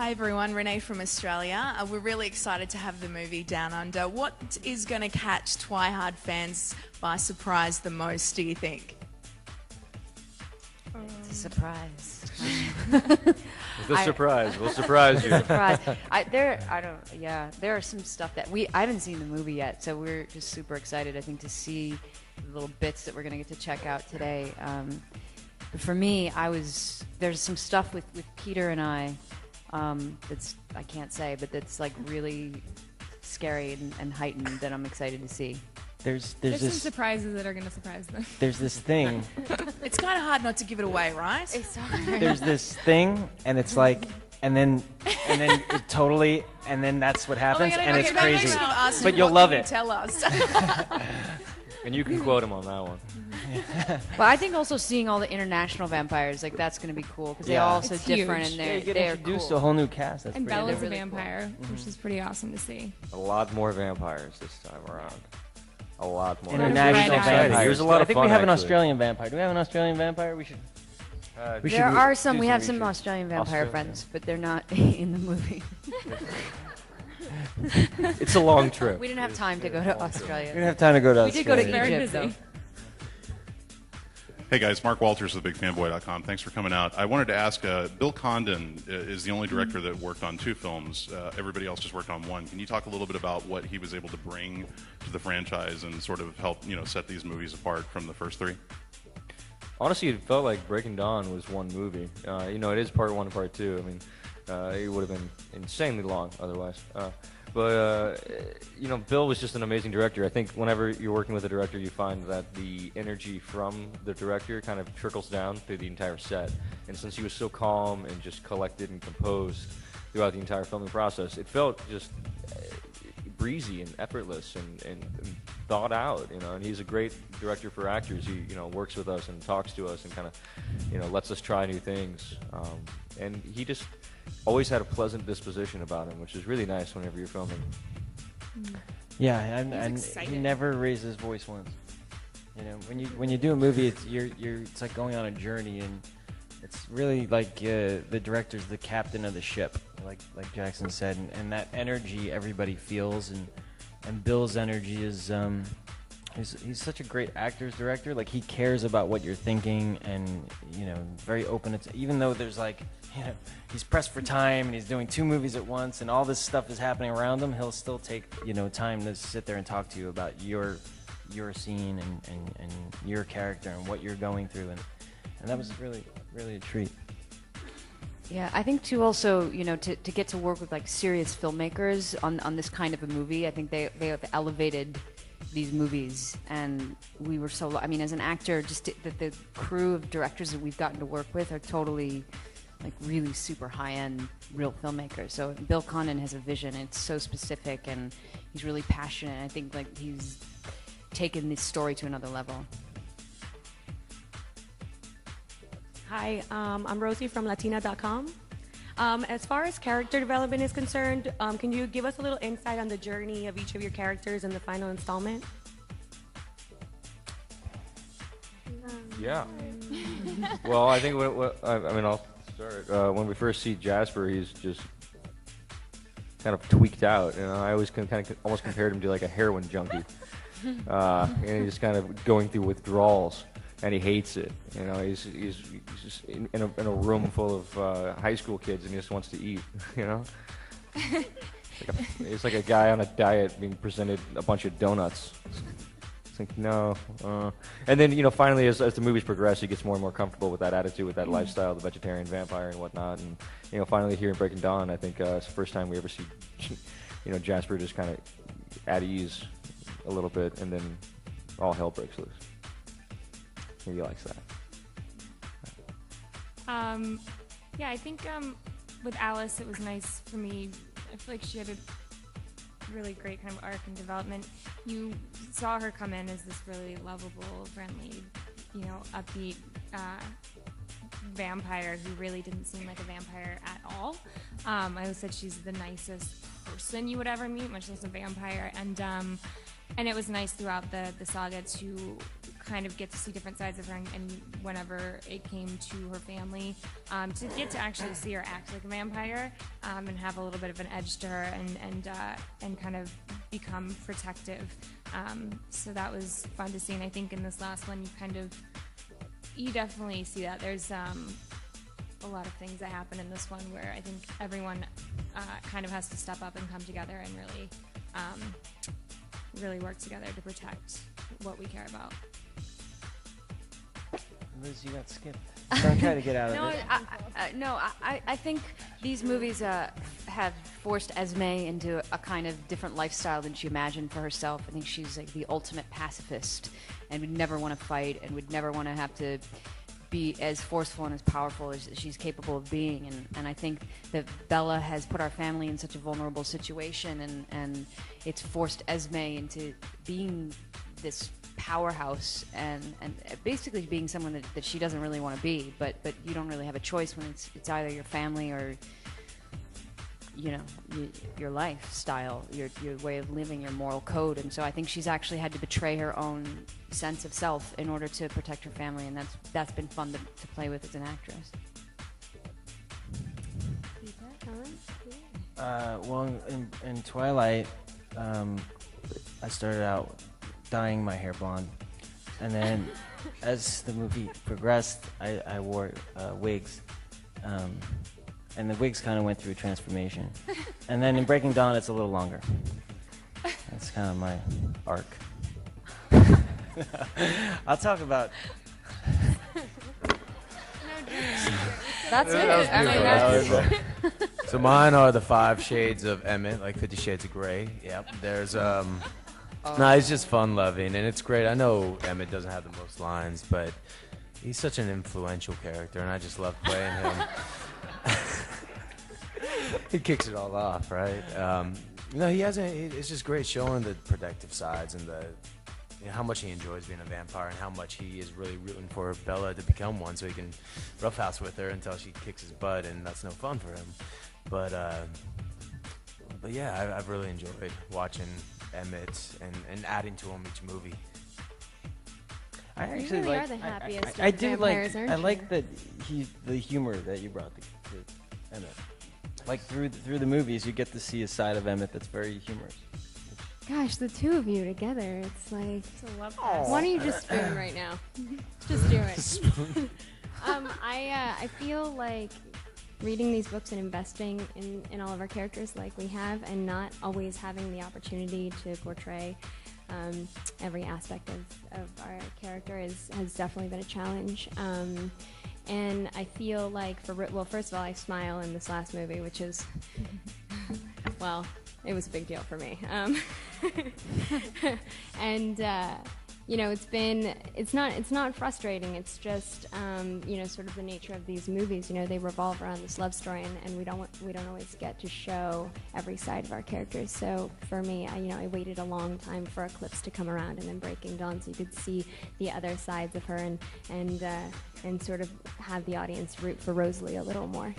Hi everyone, Renee from Australia. We're really excited to have the movie Down Under. What is going to catch Twihard fans by surprise the most, do you think? It's a surprise. The surprise. We'll surprise you. Surprise. There are some stuff that I haven't seen the movie yet, so we're just super excited, I think, to see the little bits that we're going to get to check out today. But for me, there's some stuff with Peter and I that's, I can't say, but that's like really scary and heightened that I'm excited to see. There's some surprises that are going to surprise them. There's this thing. It's kind of hard not to give it away, right? It's hard. There's this thing, and it's like, and then it totally, and then that's what happens, and it's crazy. But you'll love it. Tell us. And you can quote him on that one. Well, I think also seeing all the international vampires, like that's going to be cool because they're all so It's different huge. and You get they're introduced cool. to a whole new cast. That's And pretty Bella's cool. a vampire, which is pretty awesome to see. A lot more vampires this time around. A lot more. International Right. vampires. There's a lot of I think fun, we have an actually. Australian vampire. Do we have an Australian vampire? We should. There are some. We have some research. Australian vampire Australia. friends, but they're not in the movie. It's a long trip. We didn't have time to go to We Australia. didn't have time to go to We did go to Australia. Very Egypt, busy. though. Hey guys, Mark Walters of BigFanboy.com. Thanks for coming out. I wanted to ask, Bill Condon is the only director that worked on 2 films. Everybody else just worked on 1. Can you talk a little bit about what he was able to bring to the franchise and sort of help, set these movies apart from the first 3? Honestly, it felt like Breaking Dawn was one movie. It is part 1 and part 2. I mean, it would have been insanely long otherwise. Bill was just an amazing director. I think whenever you're working with a director, you find that the energy from the director kind of trickles down through the entire set. And since he was so calm and just collected and composed throughout the entire filming process, it felt just breezy and effortless and thought out. And he's a great director for actors. He works with us and talks to us and kind of lets us try new things. And he just always had a pleasant disposition about him, which is really nice whenever you're filming. Yeah, and he excited. never raised his voice once. When you do a movie, it's like going on a journey, and it's really like the director's the captain of the ship, like Jackson said, and that energy everybody feels, and Bill's energy is he's such a great actor's director. Like, he cares about what you're thinking, and very open. Even though there's he's pressed for time and he's doing 2 movies at once and all this stuff is happening around him, he'll still take time to sit there and talk to you about your scene and your character and what you're going through, and that was really a treat. Yeah, I think too. Also, to get to work with like serious filmmakers on this kind of a movie, I think they have elevated these movies, and we were so. I mean, as an actor, just the crew of directors that we've gotten to work with are totally, like, really super high-end real filmmakers. So Bill Condon has a vision. It's so specific, and he's really passionate. I think like he's taken this story to another level. Hi, I'm Rosie from Latina.com. As far as character development is concerned, can you give us a little insight on the journey of each of your characters in the final installment? Yeah. Well, I think I'll start. When we first see Jasper, he's just kind of tweaked out. I always almost compared him to like a heroin junkie, and he's kind of going through withdrawals, and he hates it. He's just in a room full of high school kids, and he just wants to eat. It's like a guy on a diet being presented a bunch of donuts. It's like, no. And then, finally, as the movies progress, he gets more and more comfortable with that attitude, with that lifestyle, the vegetarian vampire and whatnot. And, finally, here in Breaking Dawn, I think it's the first time we ever see, Jasper just kind of at ease a little bit, and then all hell breaks loose. He likes that. Yeah, I think with Alice, it was nice for me. I feel like she had a really great kind of arc and development. You saw her come in as this really lovable, friendly, upbeat vampire who really didn't seem like a vampire at all. I always said she's the nicest person you would ever meet, much less a vampire. And it was nice throughout the saga to kind of get to see different sides of her, and whenever it came to her family, to get to actually see her act like a vampire, and have a little bit of an edge to her, and kind of become protective. So that was fun to see, and I think in this last one you definitely see that. There's a lot of things that happen in this one where I think everyone kind of has to step up and come together and really work together to protect what we care about. Liz, you got skipped. Don't try to get out of it. I think these movies have forced Esme into a kind of different lifestyle than she imagined for herself. I think she's like the ultimate pacifist and would never want to fight and would never want to have to be as forceful and as powerful as she's capable of being. And I think that Bella has put our family in such a vulnerable situation, and it's forced Esme into being this powerhouse and basically being someone that she doesn't really want to be, but you don't really have a choice when it's either your family or your lifestyle, your way of living, your moral code. And so I think she's actually had to betray her own sense of self in order to protect her family, and that's been fun to play with as an actress. Well, in Twilight, I started out dyeing my hair blonde, and then as the movie progressed, I wore wigs, and the wigs kind of went through a transformation. And then in Breaking Dawn, it's a little longer. That's kind of my arc. I'll talk about. That's it. So mine are the 5 shades of Emmett, like 50 Shades of Grey. Yep. There's no, he's just fun-loving, and it's great. I know Emmett doesn't have the most lines, but he's such an influential character, and I just love playing him. He kicks it all off, right? He hasn't. It's just great showing the protective sides and how much he enjoys being a vampire and how much he is really rooting for Bella to become one, so he can roughhouse with her until she kicks his butt, and that's no fun for him. But yeah, I've really enjoyed watching Emmett and adding to him each movie. I actually really like. are the happiest I of do vampires, like. aren't I you? like that the humor that you brought to Emmett. Like through the movies, you get to see a side of Emmett that's very humorous. Gosh, the two of you together, it's like, It's a love fest. why don't you just spoon right now? Just do it. I feel like reading these books and investing in all of our characters like we have, and not always having the opportunity to portray every aspect of our character has definitely been a challenge. And I feel like first of all, I smile in this last movie, which is, well, it was a big deal for me. And it's not frustrating. It's just sort of the nature of these movies. They revolve around this love story, and we don't always get to show every side of our characters. So for me, I waited a long time for Eclipse to come around, and then Breaking Dawn, so you could see the other sides of her, and sort of have the audience root for Rosalie a little more.